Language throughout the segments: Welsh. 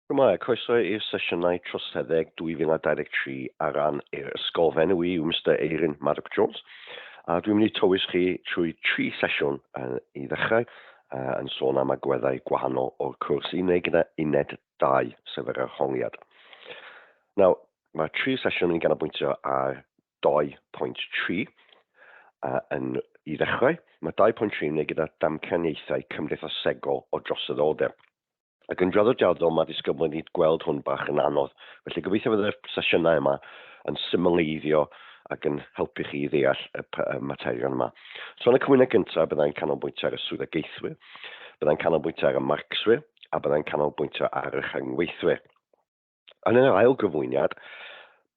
Rwyma, croeso i'r sesiynau Troseddeg 2023 ar ran i'r ysgolfen yw Mr Eirin Maddock Jones. A dwi'n mynd i tywys chi trwy 3 sesiwn i ddechrau yn sôn am agweddau gwahanol o'r cwrs gyda uned 2, sef yr arholiad. Nawr, mae 3 sesiwn yn ganolbwyntio ar 2.3 i ddechrau. Mae 2.3 yn gyda Damcaniaethau Cymdeithsegol o Droseddoldeb. Ac yn draddodiadol mae disgybl wedi gweld hwn bach yn anodd. Felly gobeithio fydd y sesiynau yma yn symleiddio ac yn helpu chi i ddeall y materion yma. So yn y cwmnïau gyntaf, byddai'n canolbwyntio ar y swyddogaethwyr, byddai'n canolbwyntio ar y marcswyr, a byddai'n canolbwyntio ar y rhyngweithwyr. Yn yr ail gyflwyniad,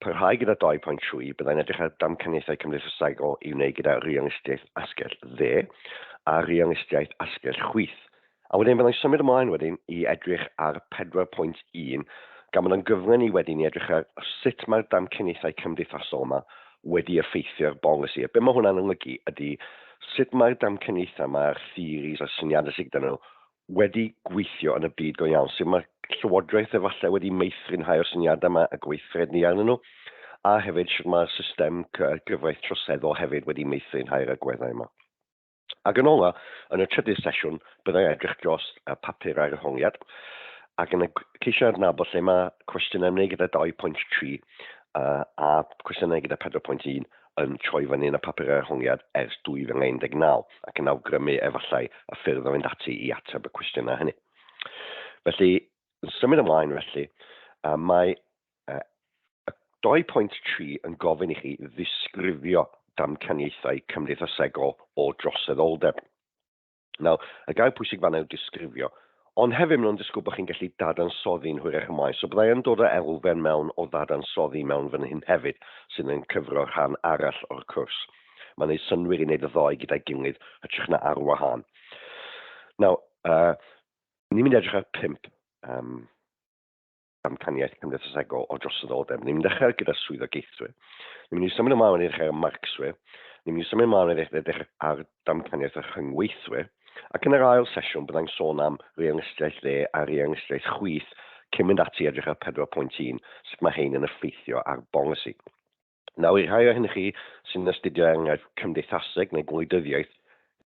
parhau gyda 2.3, byddai'n edrych ar damcaniaethau cymdeithasegol i wneud gyda realistiaeth asgell dde a realistiaeth asgell chwith. A wedyn byddai'n symud ymlaen wedyn i edrych ar 4.1 gan bod yn gyflen i wedyn i edrych ar sut mae'r damcaniaethau cymdeithasol yma wedi effeithio'r bolisi. Be mae hwnna'n olygu ydy sut mae'r damcaniaethau yma'r theories a syniadau sydd gyda nhw wedi gweithio yn y byd go iawn. Sut mae'r llywodraeth efallai wedi meithrinhau o'r syniadau yma a gweithred ni arnyn nhw. A hefyd sut mae'r system gyfraith troseddol hefyd wedi meithrinhau'r agweddau yma. Ac yn ola, yn y trydydd sesiwn, byddai edrych dros papur ar arholiad, ac yn y ceisio adnabod lle mae cwestiynau ymwneud gyda 2.3 a cwestiynau gyda 4.1 yn troi fyny yn y papur ar arholiad ers 2019, ac yn awgrymu efallai y ffyrdd o fynd ati i ateb y cwestiynau hynny. Felly, yn symud ymlaen felly, mae 2.3 yn gofyn i chi ddisgrifio damcaniaethau cymdeithasegol o Droseddoldeb. Nawr, y gair pwysig fan yw disgrifio, ond hefyd mae'n disgwyl bod chi'n gallu dadansoddi'n hwyrach ymlaen. So byddai'n dod o elfen mewn o dadansoddi mewn fan hyn hefyd, sydd yn cyfro rhan arall o'r cwrs. Mae'n ei synwyr i wneud y ddoi gyda'i gilydd, hytrach na ar wahân. Nawr, ni'n mynd edrych ar 5 damcaniaeth cymdeithasegol o Droseddoldeb. Ni'n mynd dechrau gyda swyddogaethwyr. Ni'n mynd i symud ymlaen edrych ar y marcswyr. Ni'n mynd i symud ymlaen edrych ar damcaniaeth y rhyngweithwyr. Ac yn yr ail sesiwn, byddai'n sôn am realistiaeth dde a realistiaeth chwith cyn mynd ati edrych ar 4.1, sut mae hein yn effeithio ar bolisi. Nawr, i rhai o hyn chi sy'n astudio enghraifft cymdeithaseg neu gwleidyddiaeth,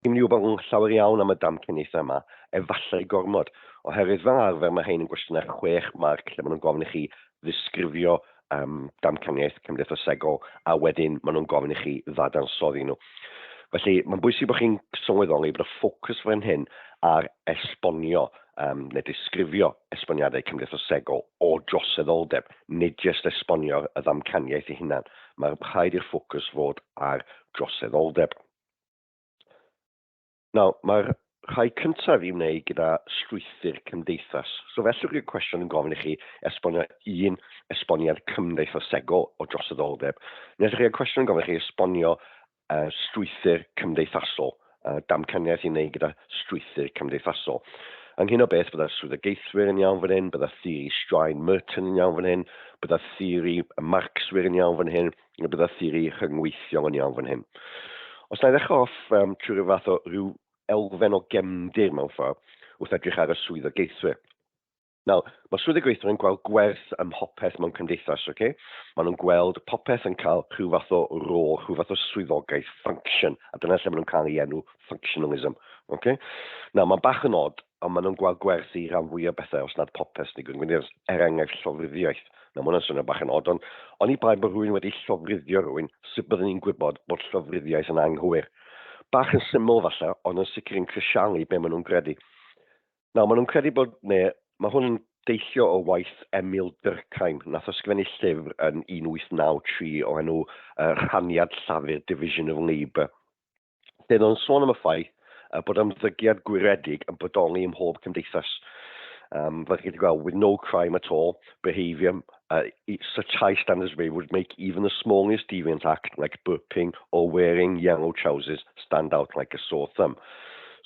ni'n mynd i wybod yn llawer iawn am y damcaniaethau yma, efallai gormod. Oherwydd fel arfer mae hein yn gwestiynau 6 marc lle maen nhw'n gofyn i chi ddisgrifio damcaniaeth cymdeithasegol a wedyn maen nhw'n gofyn i chi ddadansoddi nhw. Felly mae'n bwysig bod chi'n sylweddoli bod y ffocws fan hyn ar esbonio neu disgrifio esboniadau cymdeithasegol o Droseddoldeb, nid jyst esbonio y ddamcaniaeth ei hunan. Mae'n rhaid i'r ffocws fod ar Droseddoldeb. Nawr, mae'r rhai cyntaf i wneud gyda strwythur cymdeithas. So felly yw'r cwestiwn yn gofyn i chi esbonio un esboniad cymdeithasegol o Droseddoldeb. Neu ydych chi'r cwestiwn yn gofyn i chi esbonio strwythur cymdeithasol, damcaniaeth i wneud gyda strwythur cymdeithasol. Ynghyn o beth, bydda'r swyddogaethwyr yn iawn fan hyn, bydda'r theori Straen-Merton yn iawn fan hyn, bydda'r theori marcswyr yn iawn fan hyn, a bydda'r theori rhyngweithiol yn iawn fan hyn. Os na i ddechrau off trwy ryw fath o ryw elfen o gefndir mewn ffordd, wrth edrych ar y swyddogaethwyr. Nawr, mae swyddogaethwyr yn gweld gwerth ym mhopeth mewn cymdeithas, okay? Maen nhw'n gweld popeth yn cael rhyw fath o rôl, rhyw fath o swyddogaeth, function, a dyna lle maen nhw'n cael ei enw functionalism. Okay? Nawr, mae'n bach yn od, ond maen nhw'n gweld gwerth i ran fwy o bethau os nad popeth ni gwneud enghraifft llofruddiaeth. Nawr, mae hwnna'n swnio bach yn od, ond oni bai bod rhywun wedi llofruddio rhywun, sut byddwn ni'n gwybod bod llofruddiaeth yn anghywir. Bach yn syml falle, ond yn sicr yn crisialu be maen nhw'n credu. Nawr, maen nhw'n credu bod, mae hwn yn deillio o waith Emil Durkheim, nath ysgrifennu llyfr yn 1893 o enw Rhaniad Llafur Division of Labour. Dyna o'n sôn am y ffaith bod ymddygiad gwiredig yn bodoli ym mhob cymdeithas. Fel chi wedi gweld, with no crime at all, behaviour, such high standards would make even the smallest deviant act, like burping or wearing yellow trousers, stand out like a sore thumb.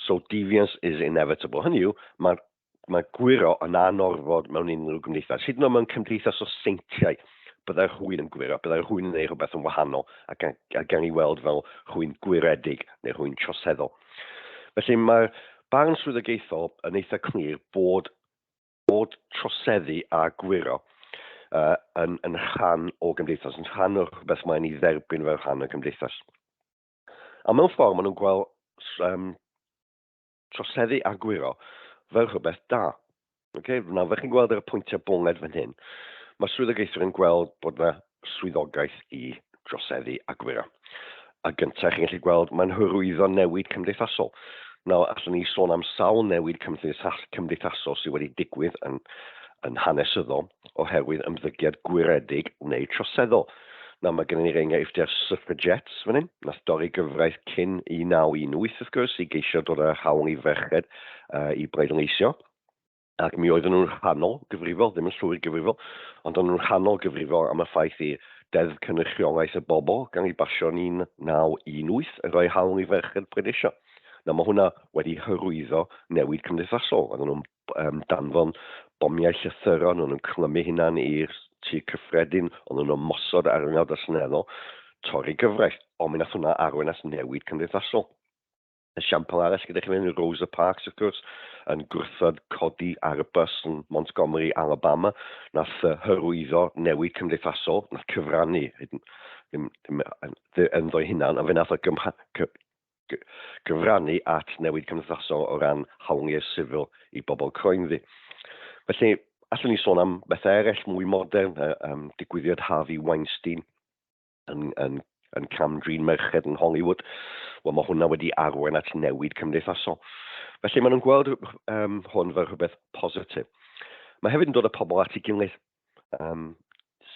So deviance is inevitable. Hynny yw, mae gwiro yn anorfod mewn unrhyw gymdeithas. Hyd yn oed mewn cymdeithas o seintiau, byddai'r rhywun yn gwiro, byddai'r rhywun yn gwneud rhywbeth yn wahanol ac gan ei weld fel rhywun gwiredig neu rhywun troseddol. Felly mae'r barn swyddogaethol yn eitha clir bod bod troseddu a gwiro yn rhan o gymdeithas, yn rhan o beth mae'n ei dderbyn fel rhan o gymdeithas. A mewn ffordd, maen nhw'n gweld troseddu a gwiro fel rhywbeth da. Okay? Nawr, fe chi'n gweld yr pwyntiau bonged fan hyn, mae swyddogaethwyr yn gweld bod yna swyddogaeth i droseddu a gwiro. A gyntaf, chi'n gallu gweld mae'n hyrwyddo newid cymdeithasol. Nawr, allwn ni sôn am sawl newid cymdeithasol sydd wedi digwydd yn hanesyddol oherwydd ymddygiad gwiredig neu troseddol. Nawr, mae gennym ni'r enghreifftiau'r suffragettes fan hyn. Nath dorri gyfraith cyn 1918 wrth gwrs i geisio dod â hawl i ferched i bleidleisio. Ac mi oedden nhw'n rhannol gyfrifol, ddim yn llwyr gyfrifol, ond oedden nhw'n rhannol gyfrifol am y ffaith i deddf cynrychiolaeth y bobl gan ei basio 1918 yn rhoi hawl i ferched bleidleisio. Nawr, mae hwnna wedi hyrwyddo newid cymdeithasol. Oedden nhw'n danfon bomiau llythyron, oedden nhw'n clymu hunan i'r tŷ cyffredin, oedden nhw'n mosod ar yngol dysneddol, torri gyfraith, ond mi nath hwnna arwain at newid cymdeithasol. Esiampl arall gyda chi mewn Rosa Parks, wrth gwrs, yn gwrthod codi ar y bus yn Montgomery, Alabama, nath hyrwyddo newid cymdeithasol, nath cyfrannu, ynddo hunan, a fe nath o gyfrannu at newid cymdeithasol o ran hawliau sifil i bobl croenddu. Felly, allwn ni sôn am bethau eraill mwy modern, digwyddiad Harvey Weinstein yn camdrin merched yn Hollywood. Wel, mae hwnna wedi arwain at newid cymdeithasol. Felly, maen nhw'n gweld hwn fel rhywbeth positif. Mae hefyd yn dod â pobl at ei gilydd.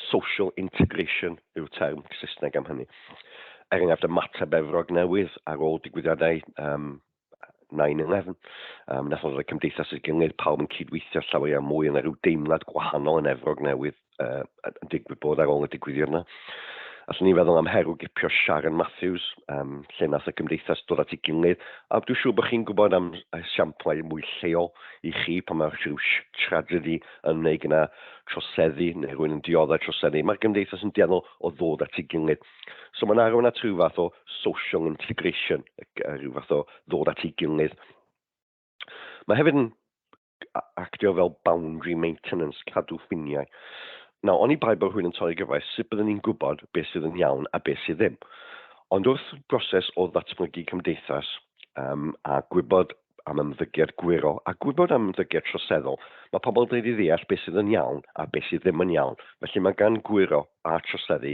Social integration yw'r term Saesneg am hynny. Enghraifft ymateb efrog newydd ar ôl digwyddiadau 9/11. Nath o'n dod â cymdeithas ei gilydd, pawb yn cydweithio llawer iawn mwy yn rhyw deimlad gwahanol yn efrog newydd yn digwydd bod ar ôl y digwyddiad yna. Allwn ni feddwl am herw gipio Sharon Matthews, lle nath y gymdeithas dod at ei gilydd. A dwi'n siŵr bod chi'n gwybod am esiamplau mwy lleol i chi pan mae rhyw tragedy yn ymwneud gyda troseddu neu rhywun yn dioddau troseddu. Mae'r gymdeithas yn dueddol o ddod at ei gilydd. So mae'n arwain at rhyw fath o social integration, rhyw fath o ddod at ei gilydd. Mae hefyd yn actio fel boundary maintenance, cadw ffiniau. Nawr, o'n i bai bod rhywun yn torri gyfraith, sut byddwn ni'n gwybod beth sydd yn iawn a beth sydd ddim. Ond wrth broses o ddatblygu cymdeithas a gwybod am ymddygiad gwiro a gwybod am ymddygiad troseddol, mae pobl wedi ddeall beth sydd yn iawn a beth sydd ddim yn iawn. Felly mae gan gwiro a troseddu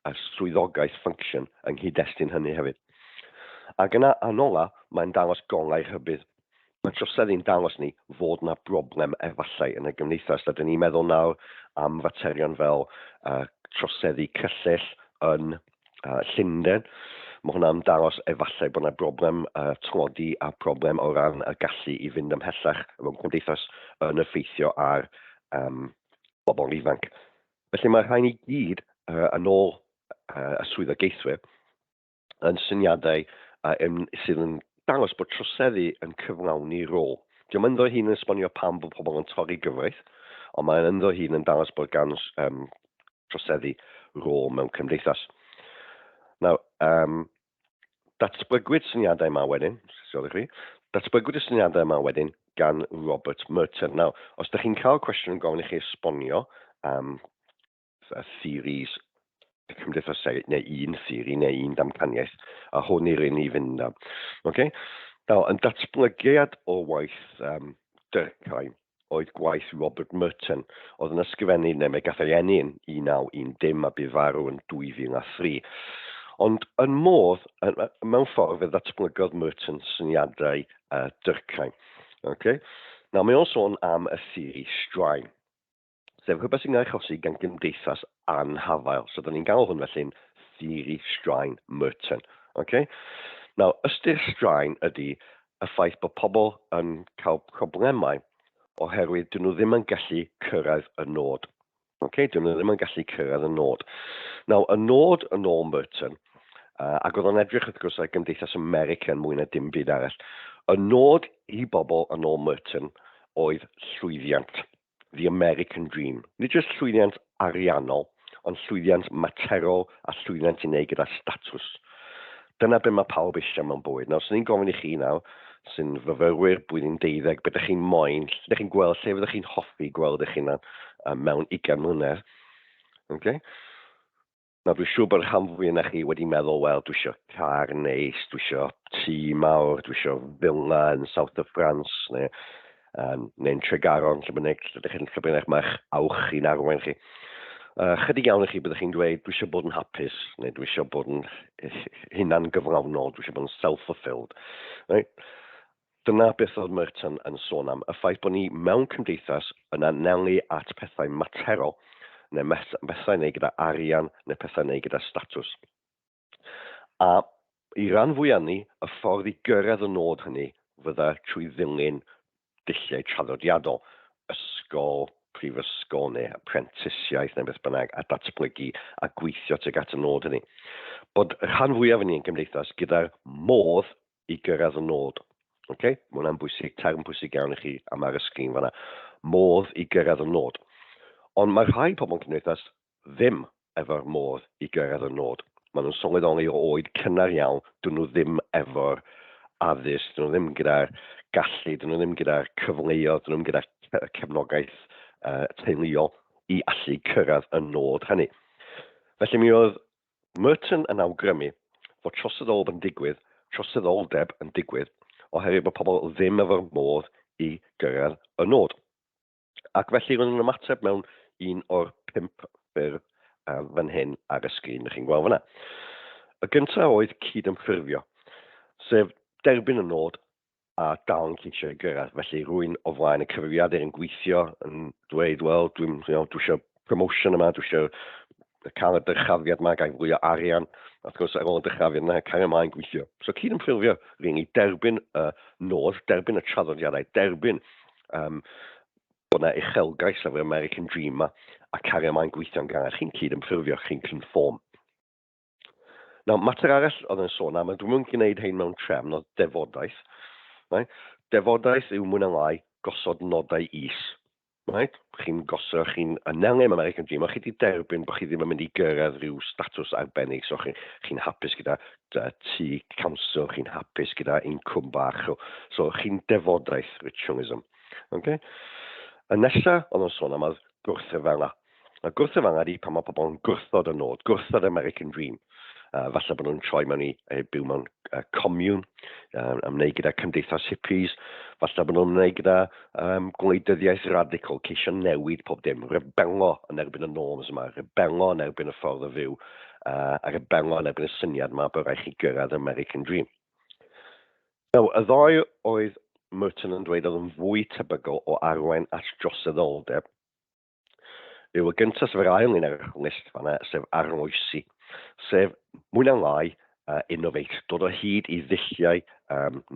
a swyddogaeth function yng nghyd-destun hynny hefyd. Ac yna anola, mae'n dangos golau rhybydd. Mae troseddu'n dangos ni fod yna broblem efallai yn y gymdeithas. Dydyn ni'n meddwl nawr am faterion fel troseddu cyllell yn Llundain. Mae hwnna'n dangos efallai bod yna broblem tlodi a broblem o ran y gallu i fynd ymhellach mewn gymdeithas yn effeithio ar bobl ifanc. Felly mae rhain i gyd yn ôl y swyddogaethwyr yn syniadau sydd yn dangos bod troseddu yn cyflawni rôl. Diolch yn dod hun yn esbonio pam bod pobl yn torri gyfraith, ond mae'n ynddo hun yn dangos bod gan troseddu rôl mewn cymdeithas. Nawr, datblygwyd syniadau yma wedyn, datblygwyd y syniadau yma wedyn gan Robert Merton. Nawr, os ydych chi'n cael cwestiwn yn gofyn i chi esbonio theories cymdeithasau, neu un theori, neu un damcaniaeth, a hwn i'r un i fynd am. Okay? Nawr, yn datblygiad o waith Durkheim, oedd gwaith Robert Merton, oedd yn ysgrifennu, neu mae gath ei eni yn 1910 a bydd farw yn 2003. Ond yn modd, mewn ffordd, fe ddatblygodd Merton syniadau Durkheim. Okay? Nawr, mae o'n sôn am y theori straen. Sef rhywbeth sy'n cael ei achosi gan gymdeithas anhafael. So, da ni'n gael hwn felly'n theori straen Merton. Okay? Nawr, ystyr straen ydy y ffaith bod pobl yn cael problemau oherwydd dyn nhw ddim yn gallu cyrraedd y nod. Okay? Dyn nhw ddim yn gallu cyrraedd y nod. Nawr, y nod yn ôl Merton, ac oedd o'n edrych wrth gwrs ar gymdeithas American mwy na dim byd arall, y nod i bobl yn ôl Merton oedd llwyddiant. The American Dream. Nid jyst llwyddiant ariannol, ond llwyddiant materol a llwyddiant i wneud gyda statws. Dyna be mae pawb eisiau mewn bywyd. Nawr, os ni'n gofyn i chi nawr, sy'n fyfyrwyr blwyddyn 12, beth ydych chi'n moyn, ydych chi'n gweld, lle fyddwch chi'n hoffi gweld eich hunan mewn 20 mlynedd. Okay? Nawr, dwi'n siŵr bod rhan fwy yna chi wedi meddwl, wel, dwi eisiau car neis, dwi eisiau tŷ mawr, dwi eisiau villa yn South of France, neu'n Tregaron, lle bynnag, ydych chi'n llybyn eich awch i'n arwain chi. Chydig iawn i chi byddwch chi'n dweud, dwi eisiau bod yn hapus, neu dwi eisiau bod yn hunan gyflawnol, dwi eisiau bod yn self-fulfilled. Right? Dyna beth oedd Merton yn sôn am, y ffaith bod ni mewn cymdeithas yn anelu at pethau materol, neu pethau neu gyda arian, neu pethau neu gyda statws. A i ran fwy ni, y ffordd i gyrraedd y nod hynny fydda trwy ddilyn dulliau traddodiadol, ysgol, prifysgol neu apprentisiaeth neu beth bynnag a datblygu a gweithio tuag at y nod hynny. Bod rhan fwyaf ni yn gymdeithas gyda'r modd i gyrraedd y nod. Okay? Mae hwnna'n bwysig, term bwysig iawn i chi am ar y sgrin fan'na. Modd i gyrraedd y nod. Ond mae rhai pobl yn cymdeithas ddim efo'r modd i gyrraedd y nod. Maen nhw'n sylweddoli o oed cynnar iawn, dyn nhw ddim efo'r addysg, dyn nhw ddim gyda'r gallu, dyn nhw ddim gyda'r cyfleoedd, dyn nhw ddim gyda'r cefnogaeth teuluol i allu cyrraedd y nod hynny. Felly mi oedd Merton yn awgrymu fod troseddoldeb yn digwydd oherwydd bod pobl ddim efo'r modd i gyrraedd y nod. Ac felly roedd yn ymateb mewn un o'r 5 ffyrdd fan hyn ar y sgrin, ydych chi'n gweld fyna. Y gyntaf oedd cydymffurfio, sef derbyn y nod a dal yn ceisio gyrraedd. Felly rwy'n o flaen y cyfrifiadur yn gweithio, yn dweud, wel, dwi eisiau promotion yma, dwi eisiau cael y dyrchafiad yma, gael fwy o arian. Wrth gwrs, ar ôl y dyrchafiad yna, cael ymlaen gweithio. So cydymffurfio, rydyn ni derbyn y nod, derbyn y traddodiadau, derbyn bod yna uchelgais efo'r American Dream yma a cario ymlaen gweithio'n gynnar. Chi'n cydymffurfio, chi'n conform. Nawr, mater arall oedd yn sôn am, dwi'n mynd gwneud hein mewn trefn o defodaeth. Right? Defodaeth yw mwy na lai gosod nodau is. Right? Chi'n anelu am American Dream, o chi wedi derbyn bod chi ddim yn mynd i gyrraedd rhyw statws arbennig, so chi'n hapus gyda tŷ council, chi'n hapus gyda incwm bach, so chi'n defodaeth ritualism. Okay? Y nesaf oedd yn sôn am oedd gwrthryfela. Gwrthryfela di pan mae pobl yn gwrthod y nod, gwrthod American Dream. Falle bod nhw'n troi mewn i byw mewn commune, ymwneud gyda cymdeithas hippies, falle bod nhw'n ymwneud gyda gwleidyddiaeth radical, ceisio newid pob dim, rebelo yn erbyn y norms yma, rebelo yn erbyn y ffordd o fyw, a rebelo yn erbyn y syniad yma bod rhaid chi gyrraedd American Dream. Now, y ddoi oedd Merton yn dweud oedd yn fwy tebygol o arwain at droseddoldeb. Yw y gyntaf sef yr ail un ar y list fanna, sef arloesi, sef mwy na lai innovate, dod o hyd i ddulliau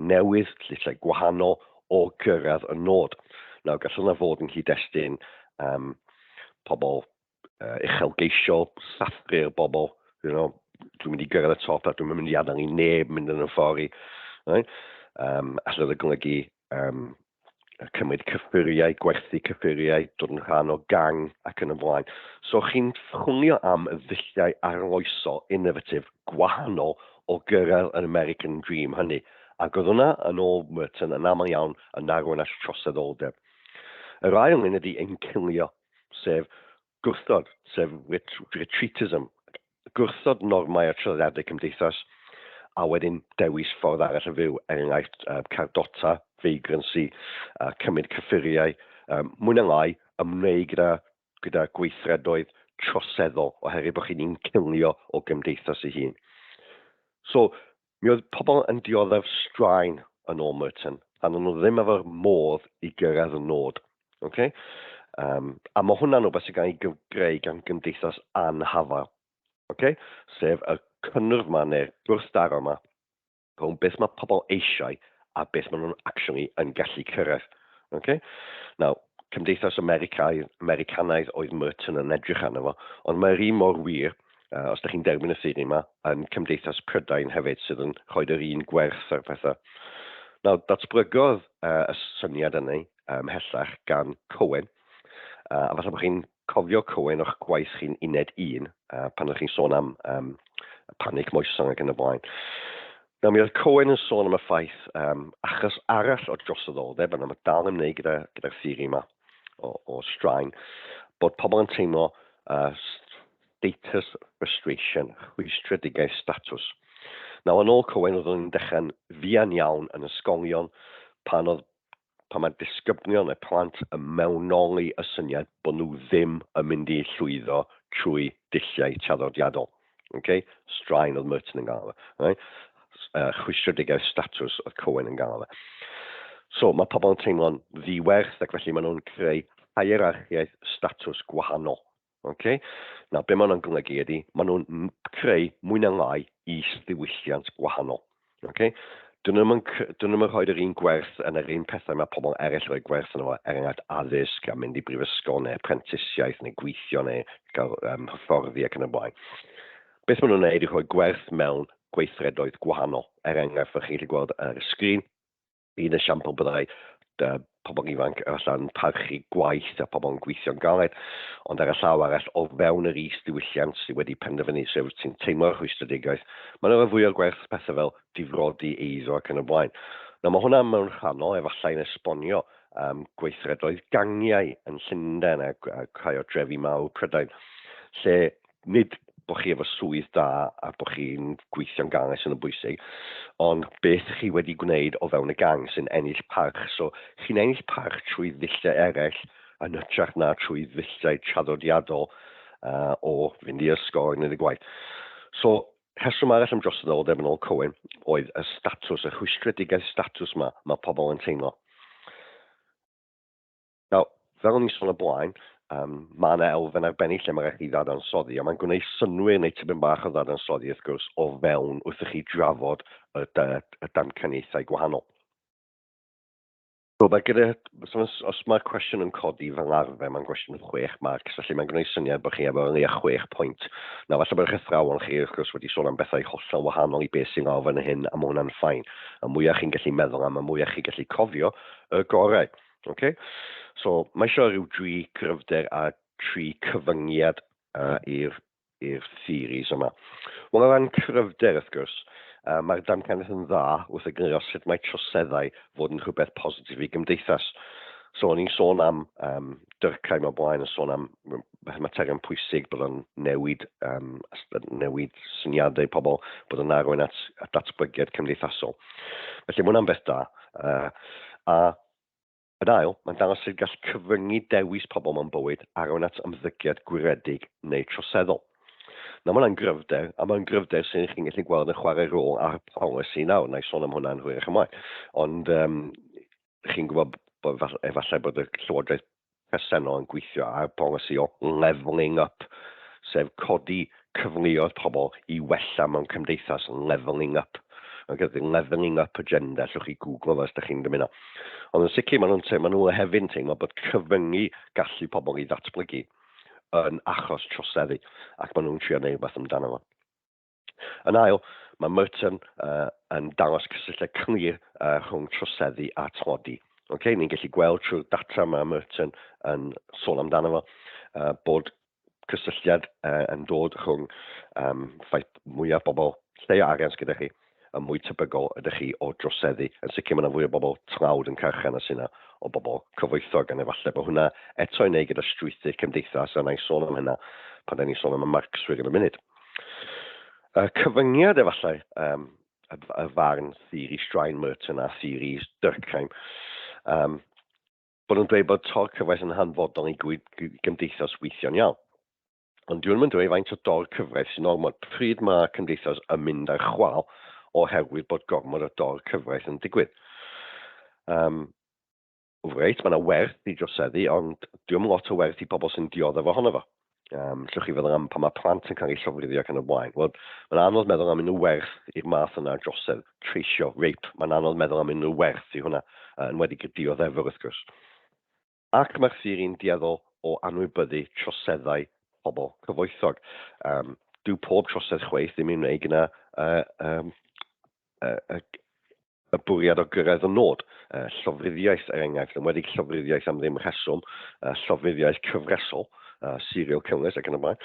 newydd, ddulliau gwahanol o gyrraedd y nod. Nawr, gall hwnna fod yn hyd-destun pobl uchelgeisiol, sathru'r bobl, dwi'n mynd i gyrraedd y top a dwi'n mynd i adael i neb mynd yn y ffordd. Right? Allodd y golygu cymryd cyffuriau, gwerthu cyffuriau, dod yn rhan o gang ac yn y blaen. So chi'n chwnio am y ddulliau arloesol, innovative, gwahanol o gyrraedd yn American Dream hynny. Ac oedd hwnna yn ôl Merton yn aml iawn yn arwain at troseddoldeb. Yr ail un ydy encilio, sef gwrthod, sef retreatism, gwrthod normau a traddodiadau cymdeithas, a wedyn dewis ffordd arall y fyw, enghraifft cardota, vagrancy, cymryd cyffuriau, mwy na lai, ymwneud gyda gweithredoedd troseddol, oherwydd bod chi'n encilio o gymdeithas ei hun. So, mi oedd pobl yn dioddef straen yn ôl Merton, a nhw ddim efo'r modd i gyrraedd y nod. Okay? A mae hwnna'n rhywbeth sy'n cael ei greu gan gymdeithas anhafal. Okay? Sef y cynnwrf yma neu'r gwrthdaro yma rhwng beth mae pobl eisiau a beth maen nhw'n actually yn gallu cyrraedd. Okay? Now, cymdeithas Americanaidd oedd Merton yn edrych arno fo, ond mae'r un mor wir, os ydych chi'n derbyn y theori yma, yn cymdeithas Prydain hefyd sydd yn rhoi'r un gwerth ar pethau. Now, datblygodd y syniad yna ymhellach gan Cohen, a falle bod chi'n cofio Cohen o'ch gwaith chi'n 1 pan ydych chi'n sôn am panic moesong ac yn y blaen. Now, mi oedd Cohen yn sôn am y ffaith achos arall o droseddoldeb, yna mae dal yn ymwneud gyda'r theori yma o straen, bod pobl yn teimlo status frustration, chwistredigaeth statws. Nawr, yn ôl Cohen, oedd yn dechrau'n fuan iawn yn ysgolion pan mae'r disgyblion y plant yn mewnoli y syniad bod nhw ddim yn mynd i llwyddo trwy dulliau traddodiadol. Okay? Straen oedd Merton yn gael. Right? Chwistredigaeth statws oedd Cohen yn gael. So, mae pobl yn teimlo'n ddiwerth ac felly maen nhw'n creu hierarchiaeth statws gwahanol. Okay? Nawr, be maen nhw'n golygu ydy, maen nhw'n creu mwy na lai is-ddiwylliant gwahanol. Okay? Dyn nhw'n rhoi'r un gwerth yn yr un pethau mae pobl eraill rhoi gwerth yn efo, enghraifft addysg, a mynd i brifysgol neu prentisiaeth neu gweithio neu gael hyfforddi ac yn y blaen. Beth maen nhw'n neud i rhoi gwerth mewn gweithredoedd gwahanol. Enghraifft, chi'n gallu gweld ar y sgrin, un esiampl byddai pobl ifanc allan parchu gwaith a pobl yn gweithio'n galed, ond ar y llaw arall o fewn yr is-diwylliant sydd wedi penderfynu sef ti'n teimlo'r chwistredigaeth, mae'n efo fwy o gwerth pethau fel difrodi eiddo ac yn y blaen. Nawr, mae hwnna mewn rhannol efallai'n esbonio gweithredoedd gangiau yn Llundain a rhai o drefi mawr Prydain, lle nid bod chi efo swydd da a bod chi'n gweithio'n ganges yn y bwysig, ond beth chi wedi gwneud o fewn y gang sy'n ennill parch. So, chi'n ennill parch trwy ddilliau eraill yn hytrach na trwy ddilliau traddodiadol o fynd i ysgol yn y gwaith. So, rheswm arall am droseddoldeb yn ôl Cohen oedd y statws, y chwistredigaeth statws mae pobl yn teimlo. Nawr, fel o'n i'n sôn o blaen, mae yna elfen arbennig lle mae'n rhaid i ddadansoddi, a mae'n gwneud synnwyr neu tipyn bach o ddadansoddi, wrth gwrs, o fewn wrth i chi drafod y damcaniaethau gwahanol. So, os mae'r cwestiwn yn codi fel arfer, mae'n cwestiwn 6 marcs, felly mae'n gwneud syniad bod chi efo 6 pwynt. Nawr, falle bod eich athrawon chi, wrth gwrs, wedi sôn am bethau hollol wahanol i beth sy'n arfer yn hyn, a mae hwnna'n ffain. A mwyaf chi'n gallu meddwl am, a mwyaf chi'n gallu cofio y gorau. Okay? So, mae eisiau rhyw 3 cryfder a 3 cyfyngiad i'r theories yma. Wel, o ran cryfder, wrth gwrs, mae'r damcaniaeth yn dda wrth egluro sut mae troseddau fod yn rhywbeth positif i gymdeithas. So, o'n i'n sôn am dyrcau mewn blaen, yn sôn am materion pwysig bod yn newid syniadau pobl, bod yn arwain at datblygiad cymdeithasol. Felly, mae hwnna'n beth da. A yn ail, mae'n dangos sydd gall cyfyngu dewis pobl mewn bywyd arwain at ymddygiad gwiredig neu troseddol. Nawr, mae hwnna'n gryfder, a mae'n gryfder sy'n chi'n gallu gweld yn chwarae rôl ar polisi nawr, na i sôn am hwnna'n hwyrach ymlaen. Ond chi'n gwybod efallai bod y llywodraeth presennol yn gweithio ar polisi o levelling up, sef codi cyfleoedd pobl i wella mewn cymdeithas, levelling up. Levelling up agenda, llwch chi Google os ydych chi'n dymuno. Ond yn sicr, maen nhw hefyd teimlo bod cyfyngu gallu pobl i ddatblygu yn achos troseddu, ac maen nhw'n trio neud beth amdano fo. Yn ail, mae Merton yn dangos cysylltiad clir rhwng troseddu a tlodi. Okay? Ni'n gallu gweld trwy'r data mae Merton yn sôn amdano fo, bod cysylltiad yn dod rhwng ffaith mwyaf bobl lle arians gyda chi, y mwy tebygol ydych chi o droseddu. Yn sicr mae'n fwy o bobl tlawd yn carchan as yna o bobl cyfoethog, yn efallai bod hwnna eto i wneud gyda strwythur cymdeithas, a na i sôn am hynna pan da ni sôn am y marcswyr yn y munud. Cyfyngiad efallai y farn theori straen Merton a theori Durkheim, bod nhw'n dweud bod tor cyfraith yn hanfodol i gymdeithas weithio'n iawn. Ond dwi'n mynd dweud faint o dor cyfraith sy'n ormod pryd mae cymdeithas yn mynd ar chwal oherwydd bod gormod o dor cyfraith yn digwydd. Reit, mae yna werth i droseddu, ond dwi'n lot o werth i bobl sy'n dioddef ohono fo. Llwch chi feddwl am pan mae plant yn cael ei llofruddio ac yn y blaen. Wel, mae'n anodd meddwl am unrhyw werth i'r math yna drosedd, treisio, rape. Mae'n anodd meddwl am unrhyw werth i hwnna, yn wedi dioddefo wrth gwrs. Ac mae'r theori'n dieddol o anwybyddu troseddau pobl cyfoethog. Dyw pob trosedd chweith ddim yn wneud gyda y bwriad o gyrraedd y nod. Llofruddiaeth, enghraifft, yn wedi llofruddiaeth am ddim rheswm, llofruddiaeth cyfresol, serial killers ac yn y blaen,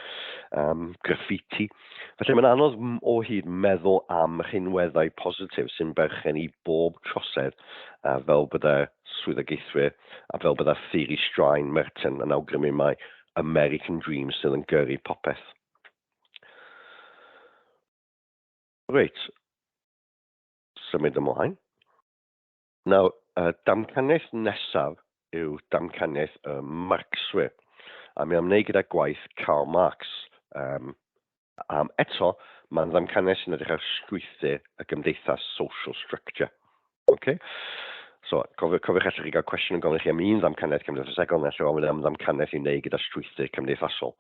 graffiti. Felly mae'n anodd o hyd meddwl am rhinweddau positif sy'n berchen i bob trosedd fel byddai swyddogaethwyr a fel byddai theori straen Merton yn awgrymu mai American Dream sydd yn gyrru popeth. Reit, symud ymlaen. Nawr, damcaniaeth nesaf yw damcaniaeth Marxwyr, a mi am wneud gyda gwaith Karl Marx. Eto, mae'n damcaniaeth sy'n edrych ar strwythur y gymdeithas social structure. Okay? So, cofiwch allwch chi gael cwestiwn yn gofyn chi am un damcaniaeth cymdeithasegol, neu allwch am damcaniaeth i wneud gyda strwythur cymdeithasol.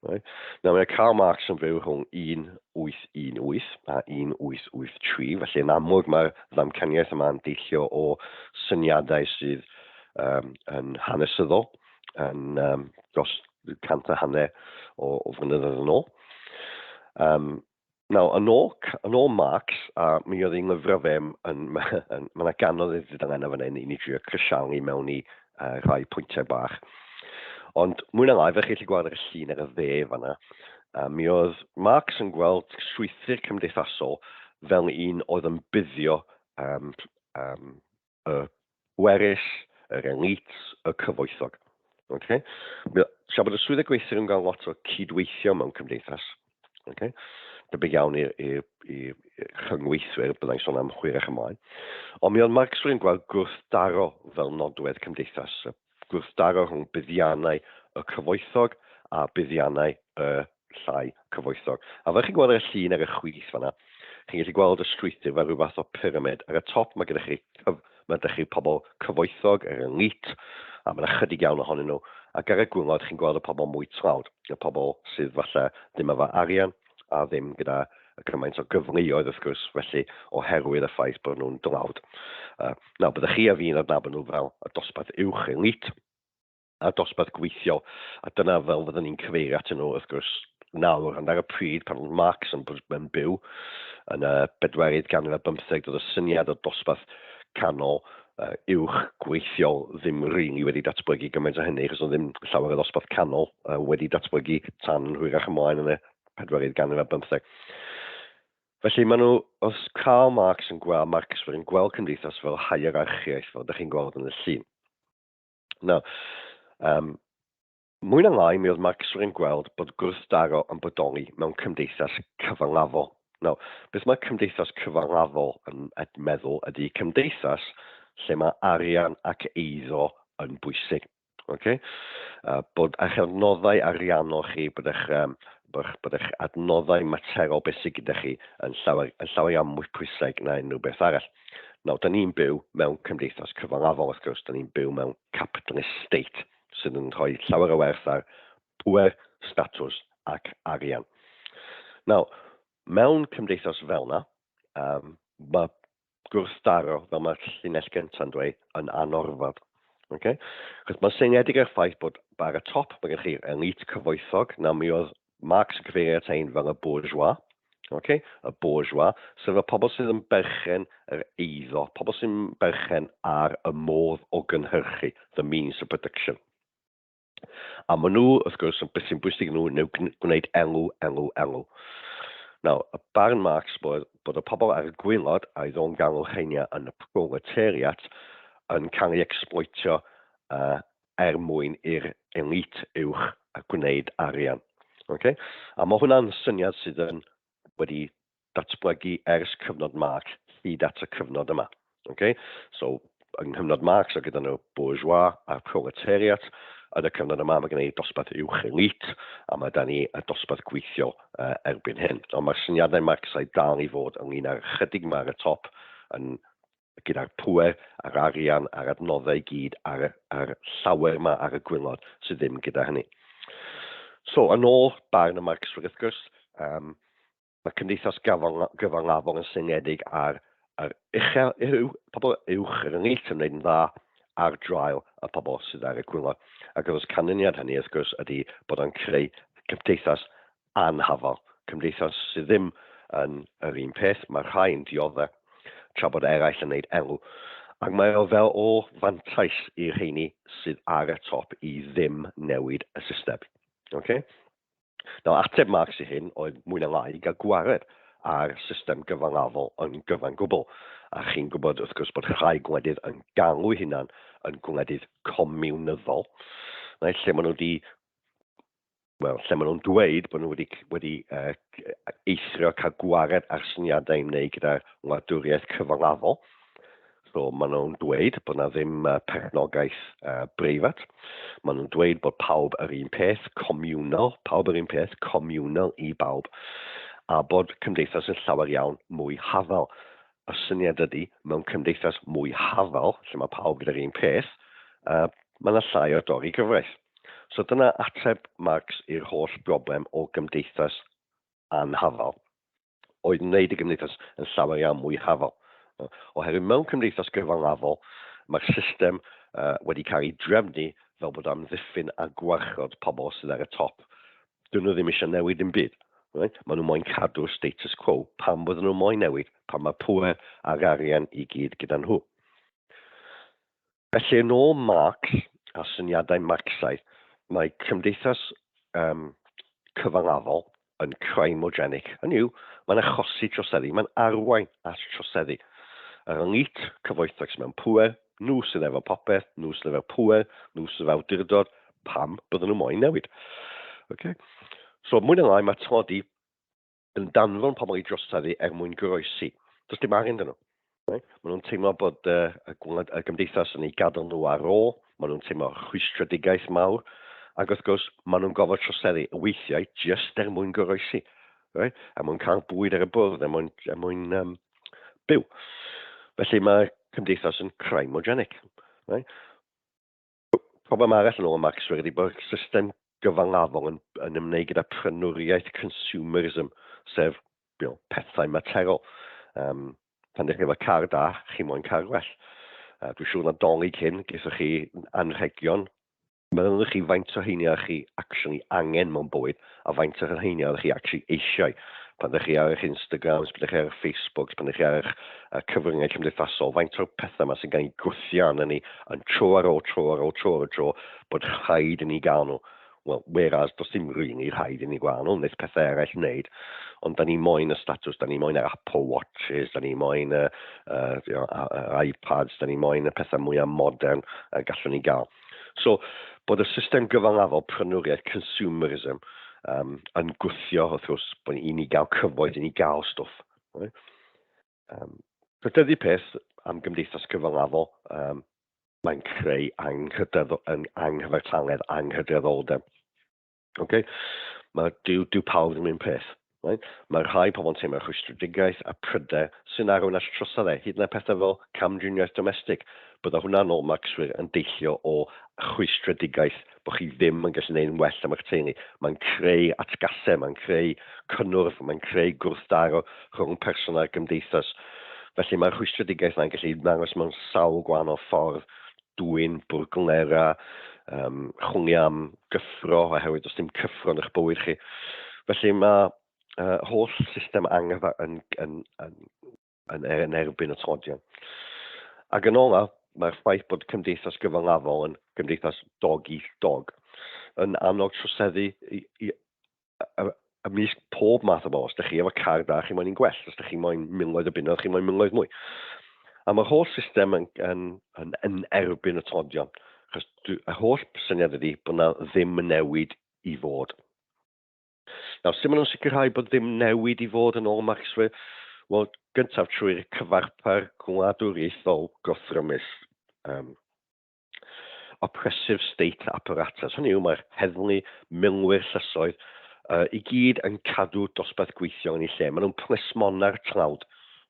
Right? Nawr, mae Karl Marx yn fyw rhwng 1818 a 1883, felly yn amlwg mae'r ddamcaniaeth yma'n deillio o syniadau sydd yn hanesyddol, yn dros 100 o flynyddoedd yn ôl. Nawr, yn ôl Marx, mi oedd ein lyfrau fe, mae'n ganodd ei ddyddiau fan hyn i ni trio crisialu mewn i rhai pwyntiau bach. Ond mwy na lai, fe chi gallu gweld ar y llun ar y dde fan'na, mi oedd Marx yn gweld strwythur cymdeithasol fel un oedd yn buddio y werus, yr elites, y cyfoethog. Okay? Tra bod y swyddogaethwyr yn cael lot o cydweithio mewn cymdeithas. Okay? Debyg iawn i'r rhyngweithwyr, byddai'n sôn am chwyrach ymlaen. Ond mi oedd Marx yn gweld gwrthdaro fel nodwedd cymdeithas. Gwrthdaro rhwng buddiannau y cyfoethog a buddiannau y llai cyfoethog. A fel chi'n gweld ar y llun ar y chwith fan'na, chi'n gallu gweld y strwythur fel rhyw fath o pyramid. Ar y top mae gyda chi pobl cyfoethog, yr elite, a mae yna chydig iawn ohonyn nhw. Ac ar y gwylod chi'n gweld y pobl mwy tlawd, y pobl sydd falle ddim efo arian a ddim gyda cymaint o gyfleoedd wrth gwrs, felly oherwydd y ffaith bod nhw'n dlawd. Nawr, byddwch chi a fi'n adnabod nhw fel y dosbarth uwch elite a dosbarth gweithiol, a dyna fel fyddwn ni'n cyfeirio atyn nhw wrth gwrs nawr, ond ar y pryd pan Marx yn byw yn y 4yd ganrif ar 15, doedd y syniad o dosbarth canol uwch gweithiol ddim rili wedi datblygu gymaint o hynny, achos oedd ddim llawer o ddosbarth canol wedi datblygu tan yn hwyrach ymlaen yn y 4yd ganrif ar 15. Felly maen nhw, os Karl Marx yn gweld Marx yn gweld cymdeithas fel hierarchiaeth, fel ydych chi'n gweld yn y llun. Nawr, mwy na lai, mi oedd Marx yn gweld bod gwrthdaro yn bodoli mewn cymdeithas cyfangafol. Nawr, beth mae cymdeithas cyfangafol yn meddwl ydy cymdeithas lle mae arian ac eiddo yn bwysig. Okay? Bod eich adnoddau ariannol chi, bod eich adnoddau materol beth sydd gyda chi yn llawer iawn mwy pwysig na unrhyw beth arall. Nawr, da ni'n byw mewn cymdeithas cyfangafol, wrth gwrs, da ni'n byw mewn capitalist state, sydd yn rhoi llawer o werth ar pŵer, statws ac arian. Nawr, mewn cymdeithas fel yna, mae gwrthdaro, fel mae'r llinell gyntaf yn dweud, yn anorfod. Okay? Chos mae'n syniedig ar ffaith bod ar y top, mae gen chi'r elite cyfoethog, na mi oedd Marx yn cyfeirio at ein fel y bourgeois, okay? Y bourgeois, sef y pobl sydd yn berchen yr eiddo, pobl sydd yn berchen ar y modd o gynhyrchu, the means of production. A maen nhw, wrth gwrs, beth sy'n bwysig nhw, gwneud elw. Nawr, y barn Marx bod y pobl ar y gwylod, a ddod yn galw heina yn y proletariat, yn cael ei exploitio mwyn i'r elite uwch a gwneud arian. Okay? A mae hwnna'n syniad sydd wedi datblygu ers cyfnod Marx hyd at y cyfnod yma. Okay? So, yng nghyfnod Marx o gyda nhw bourgeois a proletariat, yn y cyfnod yma mae gen i dosbarth uwch elite, a mae da ni y dosbarth gweithiol erbyn hyn. Ond mae'r syniadau Marxau dal i fod ynglyn â'r chydig yma ar y top, gyda'r pŵer, ar arian, ar adnoddau gyd, ar llawer yma ar y gwylod sydd ddim gyda hynny. So, yn ôl barn y Marx wrth gwrs, mae cymdeithas gyfangafol yn syniedig ar pobl uwch yr elite yn gwneud yn dda ar drail y pobl sydd ar y gwylod. Ac wrth canlyniad hynny, wrth gwrs, ydy bod yn creu cymdeithas anhafal. Cymdeithas sydd ddim yn yr un peth, mae rhai yn dioddau, tra bod eraill yn gwneud elw. Ac mae o fel o fantais i'r heini sydd ar y top i ddim newid y system. Okay? Nawr, ateb Marx I hyn oedd mwy na lai i gael gwared ar system gyfangafol yn gyfan gwbl. A chi'n gwybod, wrth gwrs, bod rhai gwledydd yn galw hunan yn gwledydd comiwnyddol. Lle maen nhw lle maen nhw'n dweud bod nhw wedi eithrio cael gwared ar syniadau i wneud gyda'r wladwriaeth cyfangafol. So maen nhw'n dweud bod na ddim perchnogaeth breifat. Maen nhw'n dweud bod pawb yr un peth, communal, pawb yr un peth, communal i bawb. A bod cymdeithas yn llawer iawn mwy hafal. Y syniad ydy, mewn cymdeithas mwy hafal, lle mae pawb gyda'r un peth, mae yna llai o dorri gyfraith. So dyna ateb Marx i'r holl broblem o gymdeithas anhafal. Oedd wneud y gymdeithas yn llawer iawn mwy hafal. Oherwydd mewn cymdeithas gyfangafol, mae'r system wedi cael ei drefnu fel bod amddiffyn a gwarchod pobl sydd ar y top. Dyn nhw ddim eisiau newid yn byd. Right? Maen nhw moyn cadw'r status quo. Pam bod nhw moyn newid? Pam mae pŵer a'r arian i gyd gyda nhw. Felly yn ôl Marx a syniadau Marxaidd, mae cymdeithas cyfangafol yn crimogenic. Hynny yw, mae'n achosi troseddu, mae'n arwain at troseddu. Yr elit cyfoethog sydd mewn pŵer, nhw sydd efo popeth, nhw sydd efo pŵer, nhw sydd efo awdurdod, pam bydden nhw moyn newid. Okay? So, mwy na lai, mae todi yn danfon pobl i droseddu mwyn goroesi. Does dim arian dyn nhw. Right? Maen nhw'n teimlo bod y gymdeithas yn ei gadael nhw ar ôl, maen nhw'n teimlo chwystredigaeth mawr, ac wrth gwrs, maen nhw'n gofod troseddu y weithiau just mwyn goroesi. Right? Mwyn cael bwyd ar y bwrdd, mwyn byw. Felly mae cymdeithas yn crimogenic. Right? Problem arall yn ôl Marx wedi bod system gyfangafol yn ymwneud gyda prenwriaeth consumerism, sef pethau materol. Pan ddech chi efo car da, chi moyn car well. Dwi'n siŵr na dolyg hyn, gaethwch chi anrhegion. Meddylwch chi faint o heina chi actually angen mewn bywyd, a faint o heina chi actually eisiau. Pan ddech chi ar eich Instagrams, pan ddech chi ar eich Facebooks, pan ddech chi ar eich cyfryngau cymdeithasol, faint o'r pethau yma sy'n gael ei gwthio arnyn ni yn tro ar ôl tro, bod rhaid i ni gael nhw. Wel, whereas, does dim really rhaid i ni gael nhw, wneud pethau eraill wneud. Ond da ni moyn y status, da ni moyn yr Apple Watches, da ni moyn y iPads, da ni moyn y pethau mwyaf modern gallwn ni gael. So, bod y system gyfangafol prenwriaeth consumerism yn gwthio, wrth gwrs, bod i ni gael cyfoed, i ni gael stwff. Right? Dyddi peth am gymdeithas gyfangafol, mae'n creu anghyfartaledd, anghydraddoldeb. Okay? Dyw pawb ddim un peth. Right? Mae rhai pobl yn teimlo chwystredigaeth a pryder sy'n arwain at troseddau, hyd yn oed pethau fel camdriniaeth domestig. Bydda hwnna'n ôl Marx yn deillio o chwystredigaeth, bod chi ddim yn gallu gwneud yn well am eich teulu. Mae'n creu atgasau, mae'n creu cynnwrf, mae'n creu gwrthdaro rhwng person a'r gymdeithas. Felly mae'r chwystredigaeth yna'n gallu ddangos mewn sawl gwahanol ffordd, dwyn, bwrglera, chwngio am gyffro, oherwydd does dim cyffro yn eich bywyd chi. Felly mae holl system anghyfa yn erbyn y todion. Ac yn ola, mae'r ffaith bod cymdeithas gyfangafol yn gymdeithas dog eat dog yn annog troseddu ymysg pob math o bobl. Os ydych chi efo car da, chi moyn un gwell. Os ydych chi moyn miloedd o bunnoedd, chi moyn miloedd mwy. A mae'r holl system yn erbyn y todion. Achos y holl syniad ydy bod yna ddim newid i fod. Nawr, sut maen nhw'n sicrhau bod ddim newid i fod yn ôl Marx? Wel, gyntaf trwy'r cyfarpar gwladwriaethol gothrymus, oppressive state apparatus. Hynny yw, mae'r heddlu milwyr llysoedd i gyd yn cadw dosbarth gweithio yn ei lle. Maen nhw'n plismona'r tlawd.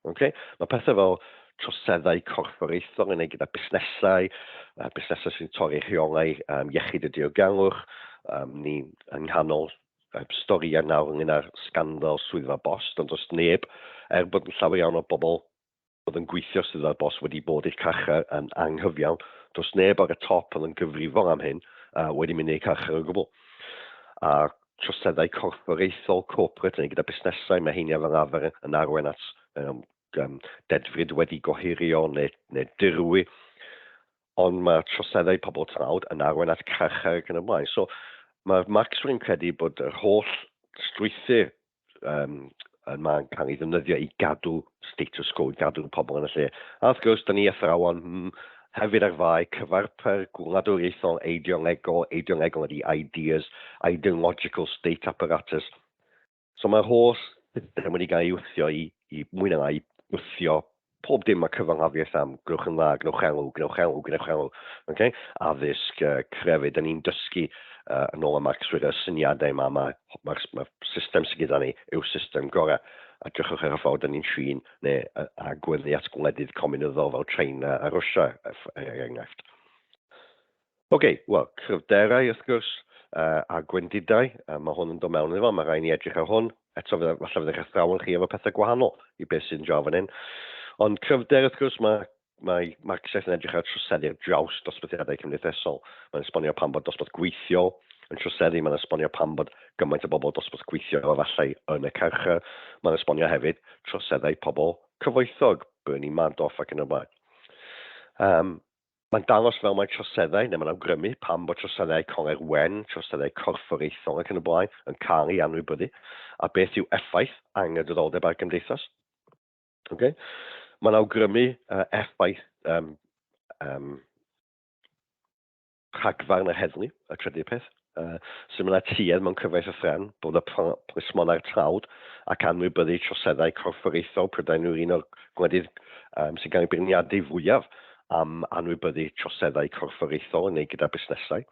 Okay? Mae pethau fel troseddau corfforaethol yn ei gyda busnesau sy'n torri rheolau iechyd y diogelwch, ni yng nghanol storiau nawr ynglyn â'r scandal swyddfa bost, ond does neb, bod yn llawer iawn o bobl bod yn gweithio swyddfa bost wedi bod i'ch carchar yn anghyfiawn, does neb ar y top yn gyfrifol am hyn wedi mynd i'r carchar o gwbl. A troseddau corfforaethol, corporate, yn gyda busnesau, mae heiniau fel arfer yn arwain at dedfryd wedi gohirio neu dirwy, ond mae troseddau pobl tlawd yn arwain at carchar ac yn y blaen. So, Mae Max dwi'n credu bod yr holl strwythur mae'n cael ei ddefnyddio i gadw status quo, i gadw pobl yn y lle. A wrth gwrs, da ni athrawon hefyd ar fai, cyfarper gwladwriaethol eideolegol ydy ideas, ideological state apparatus. So mae'r holl system wedi cael ei wthio i mwy na lai wthio pob dim mae cyfanghafiaeth am gnewch yn dda, gnewch elw. Okay? Addysg, crefydd, da ni'n dysgu yn ôl y Marx y syniadau yma, mae system sydd gyda ni yw system gorau. A drychwch ar y ffordd da ni'n trin neu agweddu at gwledydd comunyddol fel China a Russia, er enghraifft. Wel, cryfderau wrth gwrs a gwendidau, mae hwn yn dod mewn iddo fo, mae rhaid ni edrych ar hwn. Eto falle fydd eich athrawon chi efo pethau gwahanol i beth sy'n draw fan hyn. Ond cryfder wrth gwrs mae Marxaeth yn edrych ar troseddu'r draws dosbarthiadau cymdeithasol. Mae'n esbonio pan bod dosbarth gweithio yn troseddu, mae'n esbonio pan bod gymaint o bobl dosbarth gweithio efallai yn y carchar. Mae'n esbonio hefyd troseddau pobl cyfoethog, Bernie Madoff ac yn y blaen. Mae'n dangos fel mae troseddau, neu mae'n awgrymu pan bod troseddau conger wen, troseddau corfforaethol ac yn y blaen, yn cael ei anwybyddu, a beth yw effaith anghydraoldeb ar gymdeithas. Okay? Mae'n awgrymu effaith rhagfarn y heddlu, y trydydd peth, sy'n mynd tuedd mewn cyfraith y ffren, bod y plismon ar trawd ac anwybyddu troseddau corfforaethol, prydau nhw'r un o'r gwledydd sy'n cael ei beirniadu fwyaf am anwybyddu troseddau corfforaethol yn ei gyda busnesau.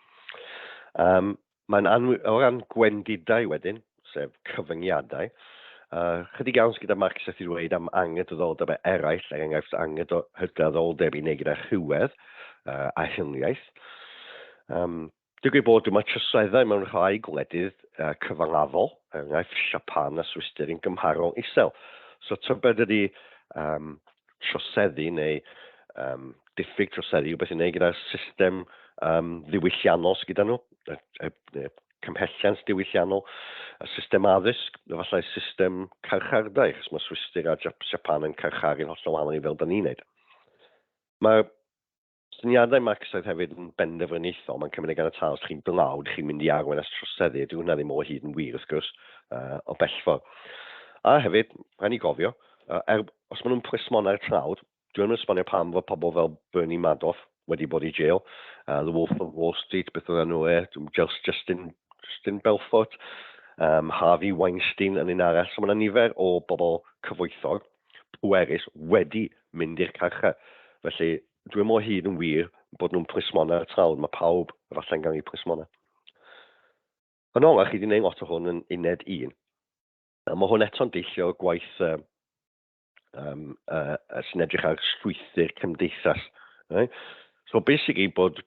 Mae'n o ran gwendidau wedyn, sef cyfyngiadau, chydig iawn gyda Marxaeth i ddweud am anghydraoldeb eraill, er enghraifft anghydraoldeb i wneud gyda rhywedd a hiliaeth. Dwi'n gweud bod mae troseddau mewn rhai gwledydd cyfangafol, er enghraifft Japan a Swistir yn gymharol isel. So tybed ydy troseddu neu diffyg troseddu yw beth i'n neud gyda'r system ddiwylliannol sydd gyda nhw, cymhelliant diwylliannol, y system addysg, efallai system carchardau, achos mae Swistir a Japan yn carcharu'n hollol wahanol i fel da ni'n neud. Mae syniadau Marxaidd hefyd yn benderfyniaethol, mae'n cymryd gan y tal, os chi'n blawd, chi'n mynd i arwain as troseddu, dyw hwnna ddim o hyd yn wir, wrth gwrs, o bellfor. A hefyd, rhaid ni gofio, os maen nhw'n plismon ar trawd, dwi'n esbonio pam fod pobl fel Bernie Madoff wedi bod i jail, The Wolf of Wall Street, beth oedd nhw Justin Belfort, Harvey Weinstein yn un arall. So mae'n nifer o bobl cyfoethog, pwerus, wedi mynd i'r carchar. Felly, dwi'n mor hyd yn wir bod nhw'n plismona ar trawd. Mae pawb efallai'n gael ei plismona. Yn ola, chi wedi gwneud lot o hwn yn uned un. Mae hwn eto'n deillio o gwaith sy'n edrych ar strwythur cymdeithas. Right? So basically bod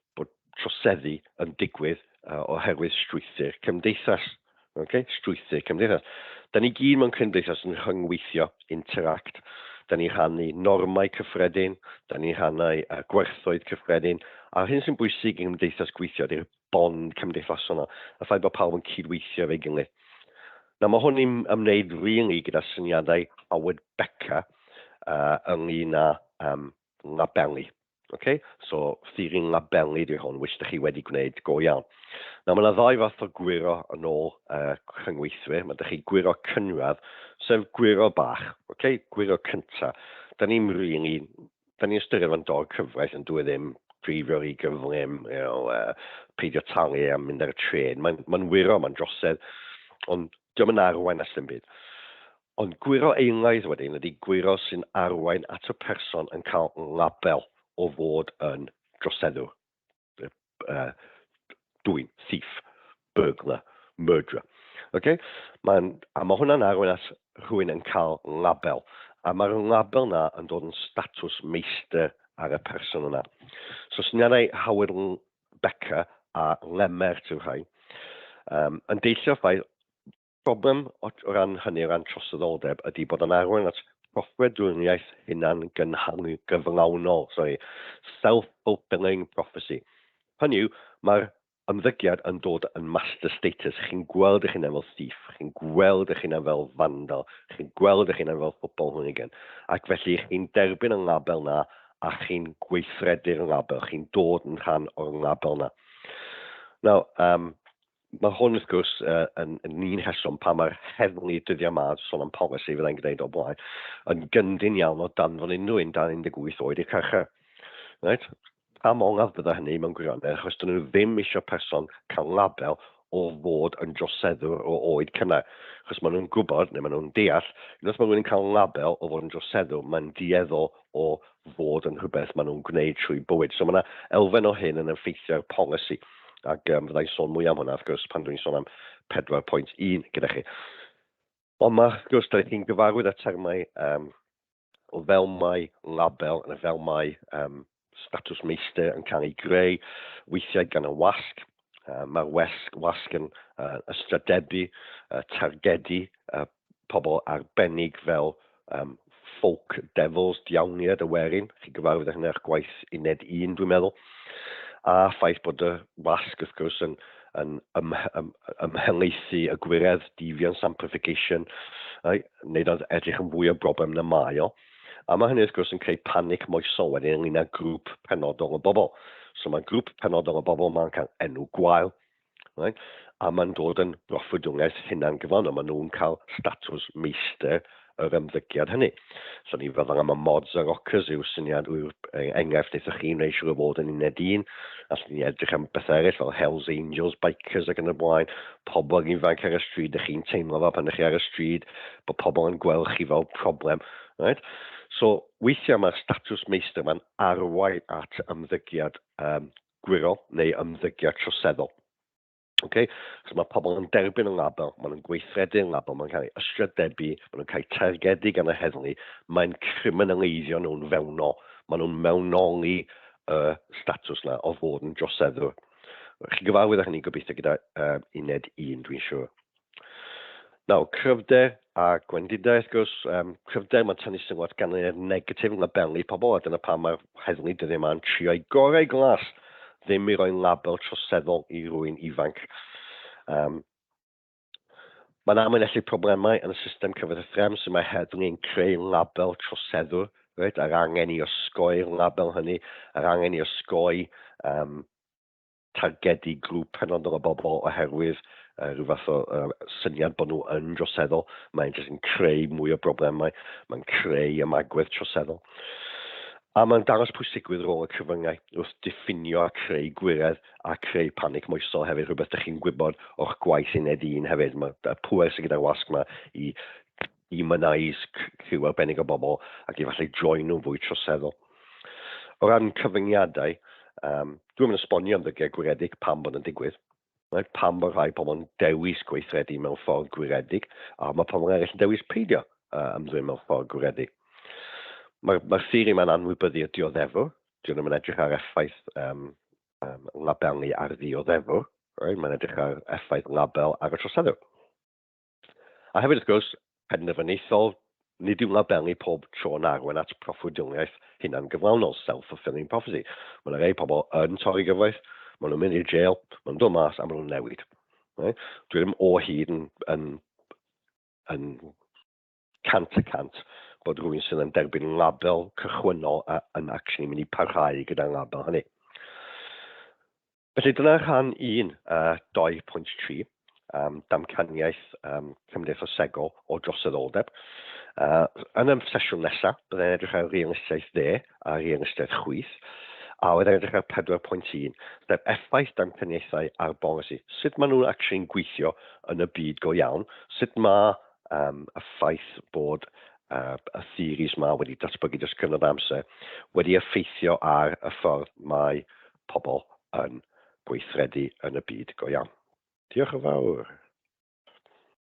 troseddu yn digwydd oherwydd strwythur cymdeithas. Okay? Strwythur cymdeithas. Da ni gyd mewn cymdeithas yn rhyngweithio, interact. Da ni rhannu normau cyffredin, da ni rhannu gwerthoedd cyffredin, a hyn sy'n bwysig yn cymdeithas gweithio, ydy'r bond cymdeithasol yna, a ffaith bod pawb yn cydweithio fe gilydd. Mae hwn i'n ymwneud rili gyda syniadau Howard Becker ynglyn â labelu. Okay? So, theori'n labelu di hwn, which da chi wedi gwneud go iawn. Mae yna ddau fath o gwiro yn ôl rhyngweithwyr. Mae da chi gwiro cynradd, sef gwiro bach. Okay? Gwiro cynta. Da ni'n ystyried fan dog cyfraith yn dwi ddim drifio i gyflym, peidio talu am mynd ar y tren. Mae'n wiro, mae'n drosedd, ond diolch yn arwain as dim byd. Ond gwiro eilaidd wedyn ydy gwiro sy'n arwain at y person yn cael label o fod yn droseddwr. Dwyn, thief, burglar, murderer. Okay? A mae hwnna'n arwain at rhywun yn cael label. A mae'r label yna yn dod yn statws meistr ar y person yna. So syniadau Howard Becker a Lemert yw'r rhai. Yn deillio ffaith, problem o ran hynny, o ran troseddoldeb, ydy bod yn arwain at proffredwriaeth hunan gyflawnol, self-fulfilling prophecy. Hynny yw, mae'r ymddygiad yn dod yn master status. Chi'n gweld eich hunan fel thief, chi'n gweld eich hunan fel vandal, chi'n gweld eich hunan fel football hooligan. Ac felly chi'n derbyn y label na, a chi'n gweithredu'r label, chi'n dod yn rhan o'r label na. Now, Mae hwn wrth gwrs yn un rheswm pa mae'r heddlu dyddiau yma, sôn am polisi fyddai'n gwneud o blaen, yn gyndyn iawn o danfon unrhyw un dan 18 oed i'r carchar. Right? Pam ongaf bydda hynny mewn gwirionedd, achos dyn nhw ddim eisiau person cael label o fod yn droseddwr o oed cynnar. Achos maen nhw'n gwybod, neu maen nhw'n deall, unwaith mae rhywun yn cael label o fod yn droseddwr, mae'n dieddol o fod yn rhywbeth maen nhw'n gwneud trwy bywyd. So mae yna elfen o hyn yn effeithio'r polisi. Ac fyddai'n sôn mwy am hwnna, wrth gwrs, pan dwi'n sôn am 4.1 gyda chi. Ond mae, wrth gwrs, da chi'n gyfarwydd â termau o fel mae label yn y fel mae statws meistr yn cael ei greu, weithiau gan y wasg. Mae'r wasg yn ystrydebu, targedu pobl arbennig fel folk devils, diawniad y werin. Chi'n gyfarwydd â hynny'r gwaith uned 1, dwi'n meddwl. A ffaith bod y wasg, wrth gwrs, yn ymhelaethu y gwiredd, deviance amplification, wneud o'n edrych yn fwy o broblem na mae o. A mae hynny, wrth gwrs, yn creu panic moesol wedyn ynglyn â grŵp penodol o bobl. So mae grŵp penodol o bobl mae'n cael enw gwael, right? A mae'n dod yn broffwydwngais hunan gyflawn, mae nhw'n cael statws meistr yr ymddygiad hynny. So ni feddwl am y mods a rockers yw syniad yw'r enghraifft eithaf chi'n neu siŵr o fod yn uned 1. As ni edrych am beth eraill fel Hells Angels, bikers ac yn y blaen, pobl ifanc ar y stryd, ydych chi'n teimlo fel pan ydych chi ar y stryd, bod pobl yn gweld chi fel problem. Right? So weithiau mae'r statws meistr mae'n arwain at ymddygiad gwirol neu ymddygiad troseddol. Okay? So mae pobl yn derbyn y label, maen nhw'n gweithredu'n label, maen nhw'n cael ei ystrydebu, maen nhw'n cael ei targedu gan y heddlu, mae'n criminaleiddio nhw'n fewnol, maen nhw'n mewnoli y statws na o fod yn droseddwr. Chi gyfarwydd â hynny gobeithio gyda uned 1, dwi'n siŵr. Nawr, cryfder a gwendidau, wrth gwrs, cryfder mae'n tynnu sylwad gan y negatif yn labelu pobl, a dyna pam mae'r heddlu dyddiau yma'n trio i gorau glas ddim i roi label troseddol i rywun ifanc. Mae'n amlynellu problemau yn y system cyfod y threfn sy'n mae heddlu yn creu label troseddwr, right? Ar angen i osgoi'r label hynny, ar angen i osgoi targedu grŵp penodol o bobl oherwydd rhyw fath o syniad bod nhw yn droseddol. Mae'n jyst yn creu mwy o broblemau, mae'n creu ymagwedd troseddol. A mae'n dangos pwysigrwydd rôl y cyfryngau wrth diffinio a creu gwired a creu panic moesol hefyd, rhywbeth ydych chi'n gwybod o'ch gwaith uned 1 hefyd. Mae pwer sydd gyda'r wasg yma i demonise criw arbennig o bobl ac i falle droi nhw'n fwy troseddol. O ran cyfyngiadau, dwi'n mynd esbonio ymddygiad gwiredig pam bod yn digwydd. Pam bod rhai pobl yn dewis gweithredu mewn ffordd gwiredig, a mae pobl eraill yn dewis peidio ymddwyn mewn ffordd gwiredig. Mae'r theori mae'n anwybyddu y dioddefwr. Dwi'n mynd edrych ar effaith labelu ar ddioddefwr. Mae'n edrych ar effaith label ar y troseddwr. A hefyd, wrth gwrs, penderfyniaethol, nid yw'n labelu pob tro'n arwain at proffwydoliaeth hunan gyflawnol, self-fulfilling prophecy. Mae'n rhai pobl yn torri gyfraith, maen nhw'n mynd i'r jail, maen nhw'n dod mas a maen nhw'n newid. Dwi ddim o hyd yn cant y cant bod rhywun sydd yn derbyn label cychwynnol yn actually mynd i parhau gyda'r label hynny. Felly dyna rhan 1, 2.3, damcaniaeth Cymdeithsegol o Droseddoldeb. Yn y sesiwn nesaf, byddai'n edrych ar realistiaeth dde a realistiaeth chwith, a byddai'n edrych ar 4.1, sef effaith damcaniaethau ar bolisi. Sut maen nhw'n actually'n gweithio yn y byd go iawn? Sut mae y ffaith bod y theories yma wedi datblygu dros cyfnod amser wedi effeithio ar y ffordd mae pobl yn gweithredu yn y byd go iawn. Diolch yn fawr.